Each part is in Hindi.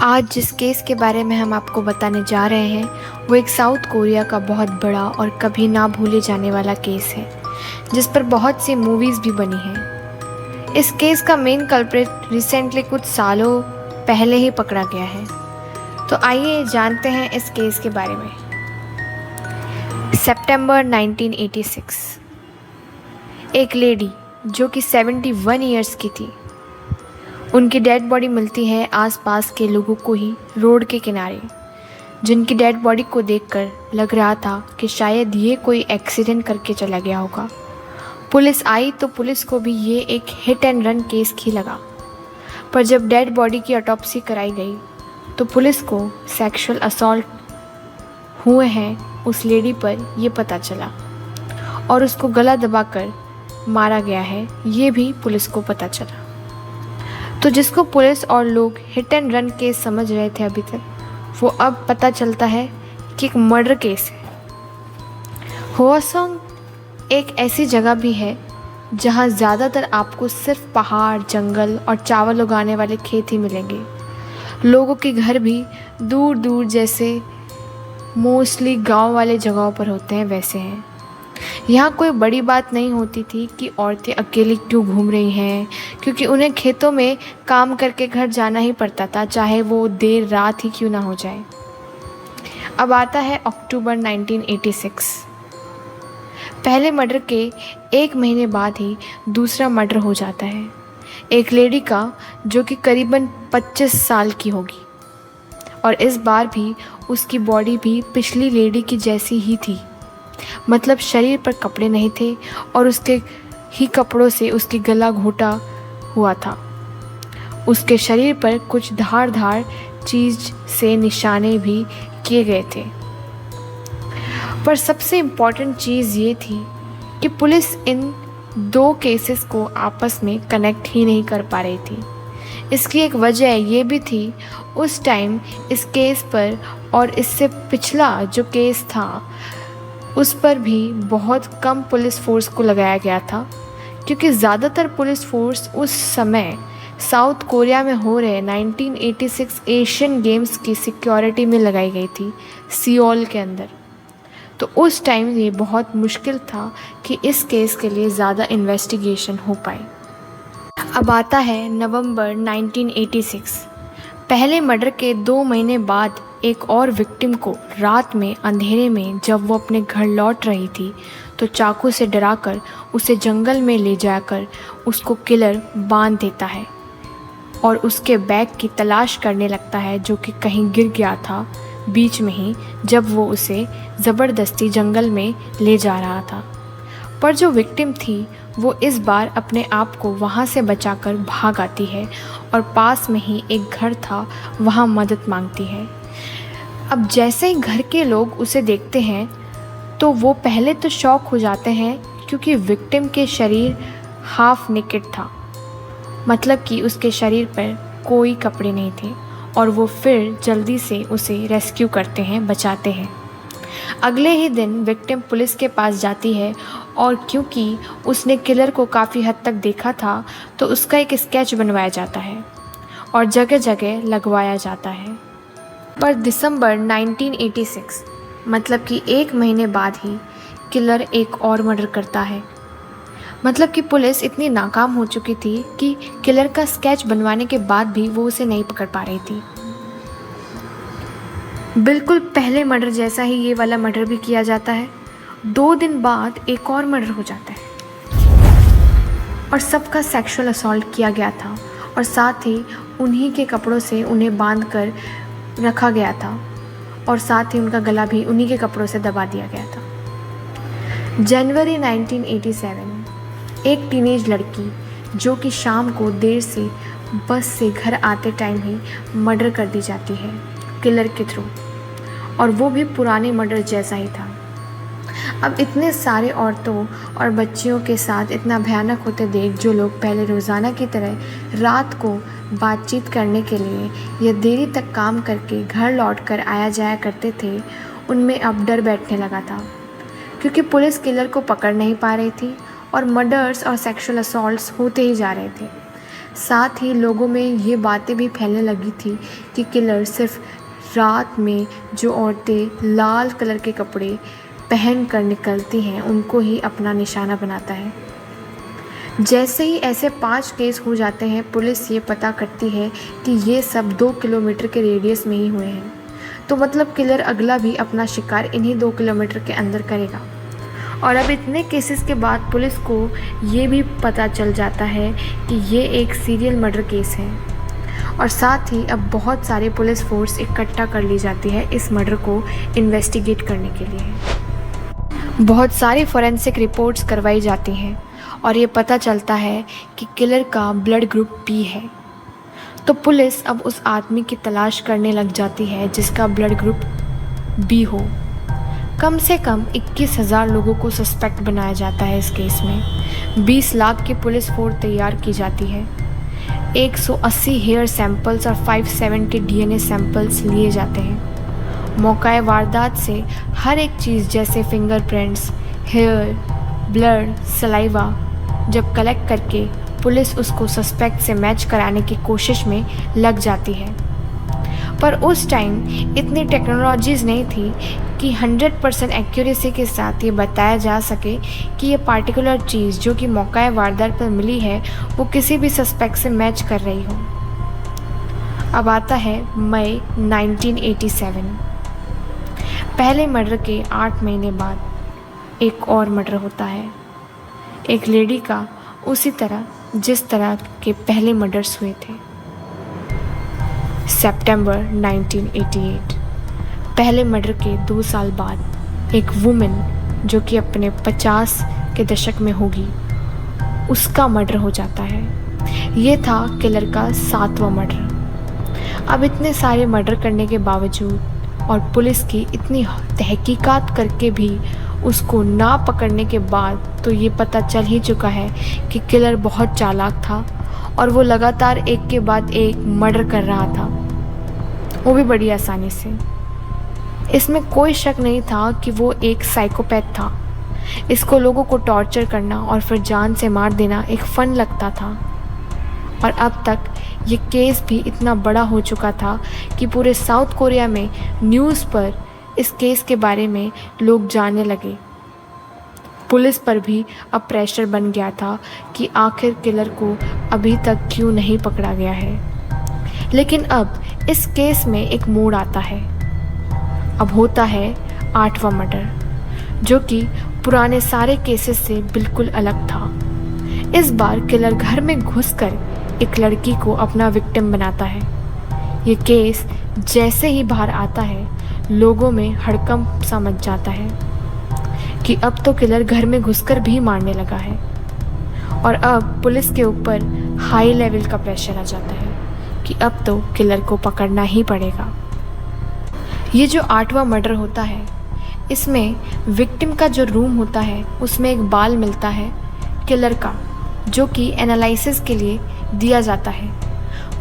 आज जिस केस के बारे में हम आपको बताने जा रहे हैं वो एक साउथ कोरिया का बहुत बड़ा और कभी ना भूले जाने वाला केस है जिस पर बहुत सी मूवीज़ भी बनी हैं। इस केस का मेन कल्प्रिट रिसेंटली कुछ सालों पहले ही पकड़ा गया है। तो आइए जानते हैं इस केस के बारे में। सितंबर 1986 एक लेडी जो कि 71 ईयर्स की थी, उनकी डेड बॉडी मिलती है आसपास के लोगों को ही रोड के किनारे, जिनकी डेड बॉडी को देखकर लग रहा था कि शायद ये कोई एक्सीडेंट करके चला गया होगा। पुलिस आई तो पुलिस को भी ये एक हिट एंड रन केस ही लगा, पर जब डेड बॉडी की ऑटोप्सी कराई गई तो पुलिस को सेक्सुअल असॉल्ट हुए हैं उस लेडी पर ये पता चला और उसको गला दबाकर मारा गया है ये भी पुलिस को पता चला। तो जिसको पुलिस और लोग हिट एंड रन केस समझ रहे थे अभी तक, वो अब पता चलता है कि एक मर्डर केस है। होआसोंग एक ऐसी जगह भी है जहाँ ज़्यादातर आपको सिर्फ पहाड़, जंगल और चावल उगाने वाले खेत ही मिलेंगे। लोगों के घर भी दूर दूर जैसे मोस्टली गांव वाले जगहों पर होते हैं वैसे हैं। यहाँ कोई बड़ी बात नहीं होती थी कि औरतें अकेली क्यों घूम रही हैं, क्योंकि उन्हें खेतों में काम करके घर जाना ही पड़ता था, चाहे वो देर रात ही क्यों ना हो जाए। अब आता है अक्टूबर 1986। पहले मर्डर के एक महीने बाद ही दूसरा मर्डर हो जाता है, एक लेडी का जो कि करीबन 25 साल की होगी, और इस बार भी उसकी बॉडी भी पिछली लेडी की जैसी ही थी। मतलब शरीर पर कपड़े नहीं थे और उसके ही कपड़ों से उसकी गला घोटा हुआ था। उसके शरीर पर कुछ धारदार चीज से निशाने भी किए गए थे। पर सबसे इम्पॉर्टेंट चीज़ ये थी कि पुलिस इन दो केसेस को आपस में कनेक्ट ही नहीं कर पा रही थी। इसकी एक वजह ये भी थी, उस टाइम इस केस पर और इससे पिछला जो केस था उस पर भी बहुत कम पुलिस फोर्स को लगाया गया था, क्योंकि ज़्यादातर पुलिस फोर्स उस समय साउथ कोरिया में हो रहे 1986 एशियन गेम्स की सिक्योरिटी में लगाई गई थी, सियोल के अंदर। तो उस टाइम ये बहुत मुश्किल था कि इस केस के लिए ज़्यादा इन्वेस्टिगेशन हो पाए। अब आता है नवंबर 1986। पहले मर्डर के 2 महीने बाद एक और विक्टिम को रात में अंधेरे में जब वो अपने घर लौट रही थी तो चाकू से डराकर उसे जंगल में ले जाकर उसको किलर बांध देता है और उसके बैग की तलाश करने लगता है, जो कि कहीं गिर गया था बीच में ही जब वो उसे ज़बरदस्ती जंगल में ले जा रहा था। पर जो विक्टिम थी वो इस बार अपने आप को वहाँ से बचाकर भाग आती है और पास में ही एक घर था वहाँ मदद मांगती है। अब जैसे ही घर के लोग उसे देखते हैं तो वो पहले तो शॉक हो जाते हैं, क्योंकि विक्टिम के शरीर हाफ नेकेड था, मतलब कि उसके शरीर पर कोई कपड़े नहीं थे, और वो फिर जल्दी से उसे रेस्क्यू करते हैं, बचाते हैं। अगले ही दिन विक्टिम पुलिस के पास जाती है और क्योंकि उसने किलर को काफ़ी हद तक देखा था तो उसका एक स्केच बनवाया जाता है और जगह जगह लगवाया जाता है। पर दिसंबर 1986, मतलब कि एक महीने बाद ही किलर एक और मर्डर करता है। मतलब कि पुलिस इतनी नाकाम हो चुकी थी कि किलर का स्केच बनवाने के बाद भी वो उसे नहीं पकड़ पा रही थी। बिल्कुल पहले मर्डर जैसा ही ये वाला मर्डर भी किया जाता है। 2 दिन बाद एक और मर्डर हो जाता है और सबका सेक्सुअल असॉल्ट किया गया था और साथ ही उन्हीं के कपड़ों से उन्हें बांध कर रखा गया था और साथ ही उनका गला भी उन्हीं के कपड़ों से दबा दिया गया था। जनवरी 1987 एक टीनेज लड़की जो कि शाम को देर से बस से घर आते टाइम ही मर्डर कर दी जाती है किलर के थ्रू, और वो भी पुराने मर्डर जैसा ही था। अब इतने सारे औरतों और बच्चियों के साथ इतना भयानक होते देख जो लोग पहले रोज़ाना की तरह रात को बातचीत करने के लिए या देरी तक काम करके घर लौटकर आया जाया करते थे, उनमें अब डर बैठने लगा था, क्योंकि पुलिस किलर को पकड़ नहीं पा रही थी और मर्डर्स और सेक्सुअल असॉल्ट्स होते ही जा रहे थे। साथ ही लोगों में ये बातें भी फैलने लगी थी कि किलर सिर्फ रात में जो औरतें लाल कलर के कपड़े पहन कर निकलती हैं उनको ही अपना निशाना बनाता है। जैसे ही ऐसे 5 केस हो जाते हैं, पुलिस ये पता करती है कि ये सब 2 किलोमीटर के रेडियस में ही हुए हैं। तो मतलब किलर अगला भी अपना शिकार इन्हीं 2 किलोमीटर के अंदर करेगा। और अब इतने केसेस के बाद पुलिस को ये भी पता चल जाता है कि ये एक सीरियल मर्डर केस है। और साथ ही अब बहुत सारे पुलिस फोर्स इकट्ठा कर ली जाती है इस मर्डर को इन्वेस्टिगेट करने के लिए। बहुत सारी फोरेंसिक रिपोर्ट्स करवाई जाती हैं और ये पता चलता है कि किलर का ब्लड ग्रुप बी है। तो पुलिस अब उस आदमी की तलाश करने लग जाती है जिसका ब्लड ग्रुप बी हो। कम से कम 21,000 लोगों को सस्पेक्ट बनाया जाता है इस केस में। 20 लाख की पुलिस फोर्स तैयार की जाती है। 180 हेयर सैंपल्स और 570 डीएनए सैंपल्स लिए जाते हैं। मौकाए वारदात से हर एक चीज़ जैसे फिंगरप्रिंट्स, हेयर, ब्लड, सलाइवा जब कलेक्ट करके पुलिस उसको सस्पेक्ट से मैच कराने की कोशिश में लग जाती है। पर उस टाइम इतनी टेक्नोलॉजीज़ नहीं थी कि 100% एक्यूरेसी के साथ ये बताया जा सके कि ये पार्टिकुलर चीज़ जो कि मौका वारदात पर मिली है वो किसी भी सस्पेक्ट से मैच कर रही हो। अब आता है मई 1987। पहले मर्डर के 8 महीने बाद एक और मर्डर होता है, एक लेडी का, उसी तरह जिस तरह के पहले मर्डर्स हुए थे। सितंबर 1988, पहले मर्डर के 2 साल बाद एक वुमेन जो कि अपने 50 के दशक में होगी, उसका मर्डर हो जाता है। ये था किलर का 7वां मर्डर। अब इतने सारे मर्डर करने के बावजूद और पुलिस की इतनी तहकीकात करके भी उसको ना पकड़ने के बाद तो ये पता चल ही चुका है कि किलर बहुत चालाक था और वो लगातार एक के बाद एक मर्डर कर रहा था, वो भी बड़ी आसानी से। इसमें कोई शक नहीं था कि वो एक साइकोपैथ था। इसको लोगों को टॉर्चर करना और फिर जान से मार देना एक फ़न लगता था। और अब तक ये केस भी इतना बड़ा हो चुका था कि पूरे साउथ कोरिया में न्यूज़ पर इस केस के बारे में लोग जानने लगे। पुलिस पर भी अब प्रेशर बन गया था कि आखिर किलर को अभी तक क्यों नहीं पकड़ा गया है। लेकिन अब इस केस में एक मोड़ आता है। अब होता है 8वां मर्डर, जो कि पुराने सारे केसेस से बिल्कुल अलग था। इस बार किलर घर में घुसकर एक लड़की को अपना विक्टिम बनाता है। ये केस जैसे ही बाहर आता है, लोगों में हड़कंप सा मच जाता है कि अब तो किलर घर में घुसकर भी मारने लगा है। और अब पुलिस के ऊपर हाई लेवल का प्रेशर आ जाता है कि अब तो किलर को पकड़ना ही पड़ेगा। ये जो 8वां मर्डर होता है, इसमें विक्टिम का जो रूम होता है उसमें एक बाल मिलता है किलर का, जो कि एनालिसिस के लिए दिया जाता है।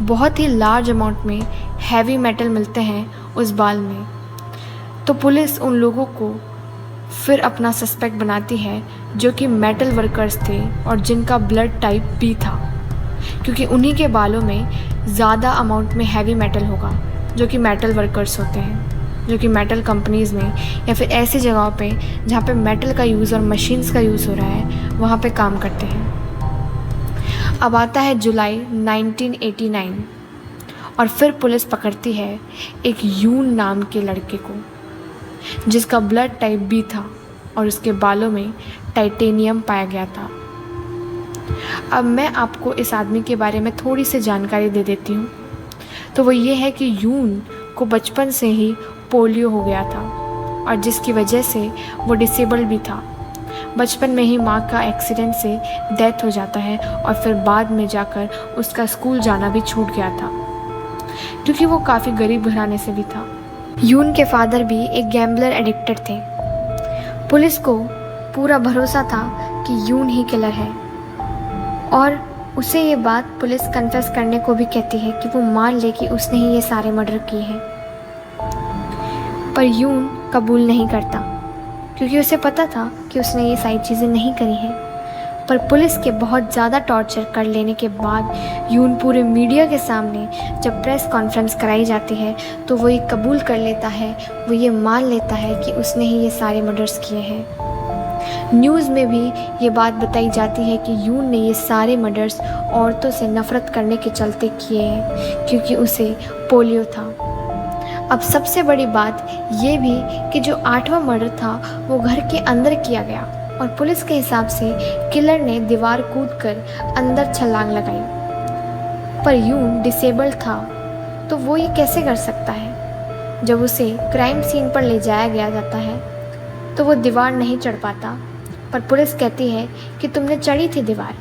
बहुत ही लार्ज अमाउंट में हैवी मेटल मिलते हैं उस बाल में। तो पुलिस उन लोगों को फिर अपना सस्पेक्ट बनाती है जो कि मेटल वर्कर्स थे और जिनका ब्लड टाइप बी था, क्योंकि उन्हीं के बालों में ज़्यादा अमाउंट में हैवी मेटल होगा, जो कि मेटल वर्कर्स होते हैं, जो कि मेटल कंपनीज़ में या फिर ऐसी जगहों पे जहाँ पे मेटल का यूज़ और मशीन्स का यूज़ हो रहा है वहाँ पे काम करते हैं। अब आता है जुलाई 1989 और फिर पुलिस पकड़ती है एक यून नाम के लड़के को, जिसका ब्लड टाइप बी था और उसके बालों में टाइटेनियम पाया गया था। अब मैं आपको इस आदमी के बारे में थोड़ी सी जानकारी दे देती हूँ। तो वो ये है कि यून को बचपन से ही पोलियो हो गया था और जिसकी वजह से वो डिसेबल भी था। बचपन में ही माँ का एक्सीडेंट से डेथ हो जाता है और फिर बाद में जाकर उसका स्कूल जाना भी छूट गया था, क्योंकि वो काफ़ी गरीब घराने से भी था। यून के फादर भी एक गैम्बलर एडिक्टेड थे। पुलिस को पूरा भरोसा था कि यून ही किलर है और उसे ये बात पुलिस कन्फेस करने को भी कहती है कि वो मान ले कि उसने ही ये सारे मर्डर किए हैं। पर यून कबूल नहीं करता, क्योंकि उसे पता था कि उसने ये सारी चीज़ें नहीं करी हैं। पर पुलिस के बहुत ज़्यादा टॉर्चर कर लेने के बाद यून पूरे मीडिया के सामने जब प्रेस कॉन्फ्रेंस कराई जाती है तो वो ये कबूल कर लेता है, वो ये मान लेता है कि उसने ही ये सारे मर्डर्स किए हैं। न्यूज़ में भी ये बात बताई जाती है कि यून ने ये सारे मर्डर्स औरतों से नफ़रत करने के चलते किए हैं क्योंकि उसे पोलियो था। अब सबसे बड़ी बात ये भी कि जो 8वां मर्डर था वो घर के अंदर किया गया और पुलिस के हिसाब से किलर ने दीवार कूदकर अंदर छलांग लगाई। पर यून डिसेबल्ड था तो वो ये कैसे कर सकता है? जब उसे क्राइम सीन पर ले जाया गया जाता है तो वो दीवार नहीं चढ़ पाता, पर पुलिस कहती है कि तुमने चढ़ी थी दीवार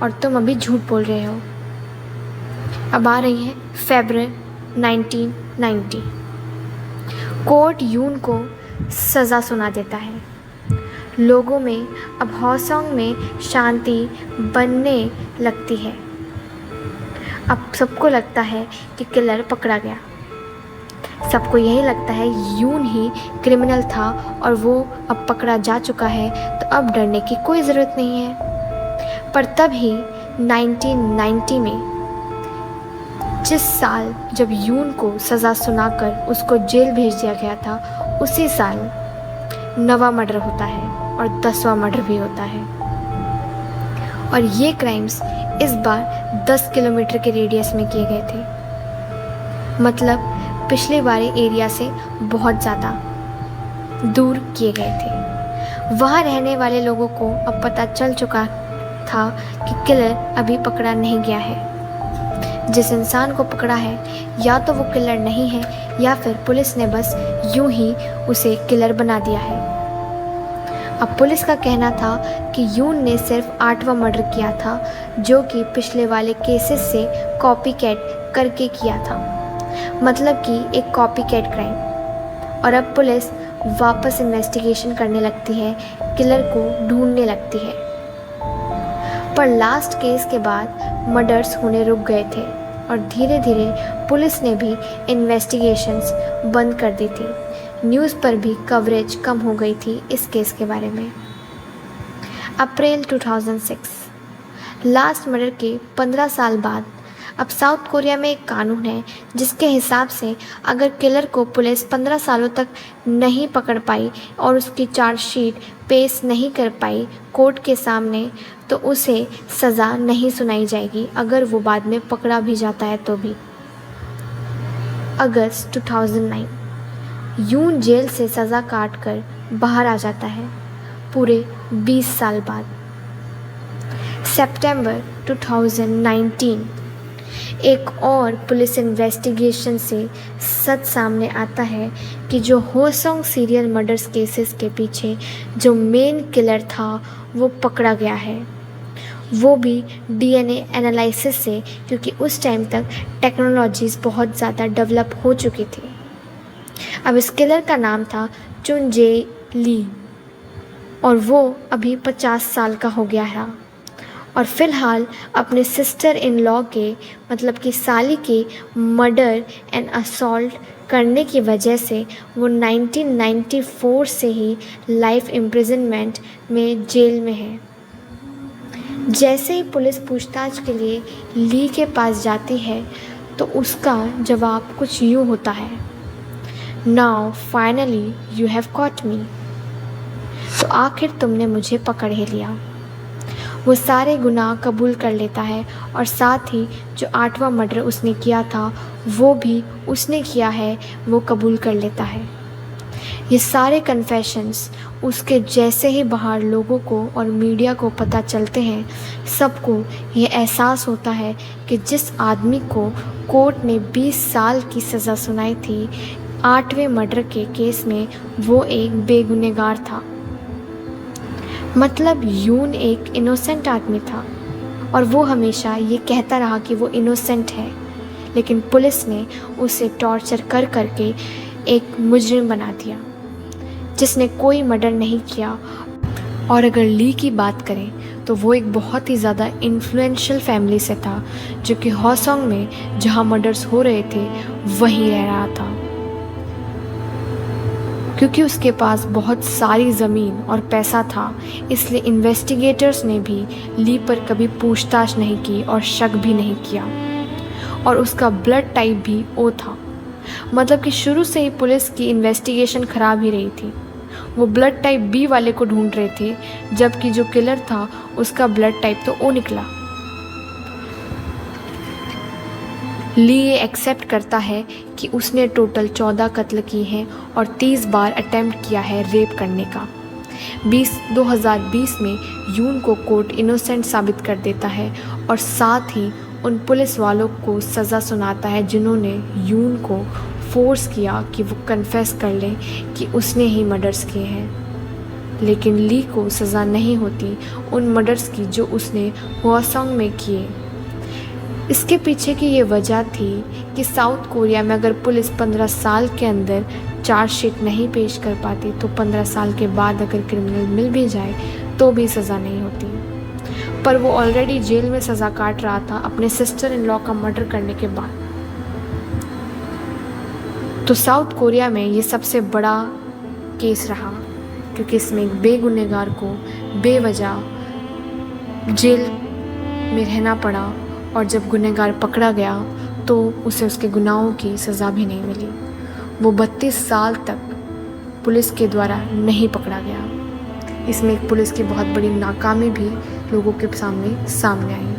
और तुम अभी झूठ बोल रहे हो। अब आ रही है फरवरी 1990। कोर्ट यून को सज़ा सुना देता है। लोगों में अब हॉसोंग में शांति बनने लगती है। अब सबको लगता है कि किलर पकड़ा गया। सबको यही लगता है यून ही क्रिमिनल था और वो अब पकड़ा जा चुका है तो अब डरने की कोई ज़रूरत नहीं है। पर तब ही 1990 में, जिस साल जब यून को सज़ा सुनाकर उसको जेल भेज दिया गया था, उसी साल 9वां मर्डर होता है और 10वां मर्डर भी होता है। और ये क्राइम्स इस बार 10 किलोमीटर के रेडियस में किए गए थे, मतलब पिछले वाले एरिया से बहुत ज़्यादा दूर किए गए थे। वहाँ रहने वाले लोगों को अब पता चल चुका था कि किलर अभी पकड़ा नहीं गया है। जिस इंसान को पकड़ा है या तो वो किलर नहीं है या फिर पुलिस ने बस यूं ही उसे किलर बना दिया है। अब पुलिस का कहना था कि यून ने सिर्फ 8वां मर्डर किया था जो कि पिछले वाले केसेस से कॉपी कैट करके किया था, मतलब कि एक कॉपी कैट क्राइम। और अब पुलिस वापस इन्वेस्टिगेशन करने लगती है, किलर को ढूंढने लगती है। पर लास्ट केस के बाद मर्डर्स होने रुक गए थे और धीरे धीरे पुलिस ने भी इन्वेस्टिगेशंस बंद कर दी थी। न्यूज़ पर भी कवरेज कम हो गई थी इस केस के बारे में। अप्रैल 2006, लास्ट मर्डर के 15 साल बाद अब साउथ कोरिया में एक कानून है जिसके हिसाब से अगर किलर को पुलिस 15 सालों तक नहीं पकड़ पाई और उसकी चार्जशीट पेश नहीं कर पाई कोर्ट के सामने, तो उसे सज़ा नहीं सुनाई जाएगी अगर वो बाद में पकड़ा भी जाता है तो भी। अगस्त 2009, यून जेल से सज़ा काट कर बाहर आ जाता है पूरे 20 साल बाद। सितंबर 2019, एक और पुलिस इन्वेस्टिगेशन से सच सामने आता है कि जो होसोंग सीरियल मर्डर्स केसेस के पीछे जो मेन किलर था वो पकड़ा गया है, वो भी डीएनए एनालिसिस से, क्योंकि उस टाइम तक टेक्नोलॉजीज़ बहुत ज़्यादा डेवलप हो चुकी थी। अब इस किलर का नाम था चुन जे ली और वो अभी 50 साल का हो गया है और फ़िलहाल अपने सिस्टर इन लॉ के, मतलब कि साली के मर्डर एंड असॉल्ट करने की वजह से वो 1994 से ही लाइफ इम्प्रिजनमेंट में जेल में है। जैसे ही पुलिस पूछताछ के लिए ली के पास जाती है तो उसका जवाब कुछ यूँ होता है, now finally you have caught me, तो आखिर तुमने मुझे पकड़ ही लिया। वो सारे गुनाह कबूल कर लेता है और साथ ही जो 8वां मर्डर उसने किया था वो भी उसने किया है, वो कबूल कर लेता है। ये सारे कन्फेशंस उसके जैसे ही बाहर लोगों को और मीडिया को पता चलते हैं, सबको ये एहसास होता है कि जिस आदमी को कोर्ट ने 20 साल की सज़ा सुनाई थी 8वें मर्डर के केस में, वो एक बेगुनहगार था। मतलब यून एक इनोसेंट आदमी था और वो हमेशा ये कहता रहा कि वो इनोसेंट है, लेकिन पुलिस ने उसे टॉर्चर कर करके एक मुजरिम बना दिया जिसने कोई मर्डर नहीं किया। और अगर ली की बात करें तो वो एक बहुत ही ज़्यादा इन्फ्लुएंशियल फैमिली से था जो कि होसोंग में जहाँ मर्डर्स हो रहे थे वहीं रह रहा था। क्योंकि उसके पास बहुत सारी ज़मीन और पैसा था, इसलिए इन्वेस्टिगेटर्स ने भी ली पर कभी पूछताछ नहीं की और शक भी नहीं किया। और उसका ब्लड टाइप भी ओ था, मतलब कि शुरू से ही पुलिस की इन्वेस्टिगेशन खराब ही रही थी। वो ब्लड टाइप बी वाले को ढूंढ रहे थे, जबकि जो किलर था उसका ब्लड टाइप तो ओ निकला। ली ये एक्सेप्ट करता है कि उसने टोटल 14 कत्ल किए हैं और 30 बार अटेम्प्ट किया है रेप करने का। 2020 में यून को कोर्ट इनोसेंट साबित कर देता है और साथ ही उन पुलिस वालों को सज़ा सुनाता है जिन्होंने यून को फोर्स किया कि वो कन्फेस कर ले कि उसने ही मर्डर्स किए हैं। लेकिन ली को सज़ा नहीं होती उन मर्डर्स की जो उसने हुआसोंग में किए। इसके पीछे की ये वजह थी कि साउथ कोरिया में अगर पुलिस 15 साल के अंदर चार्जशीट नहीं पेश कर पाती तो 15 साल के बाद अगर क्रिमिनल मिल भी जाए तो भी सज़ा नहीं होती। पर वो ऑलरेडी जेल में सज़ा काट रहा था अपने सिस्टर इन लॉ का मर्डर करने के बाद। तो साउथ कोरिया में ये सबसे बड़ा केस रहा, क्योंकि इसमें एक बेगुनहगार को बेवजह जेल में रहना पड़ा और जब गुनहगार पकड़ा गया तो उसे उसके गुनाहों की सज़ा भी नहीं मिली। वो 32 साल तक पुलिस के द्वारा नहीं पकड़ा गया। इसमें एक पुलिस की बहुत बड़ी नाकामी भी लोगों के सामने आई।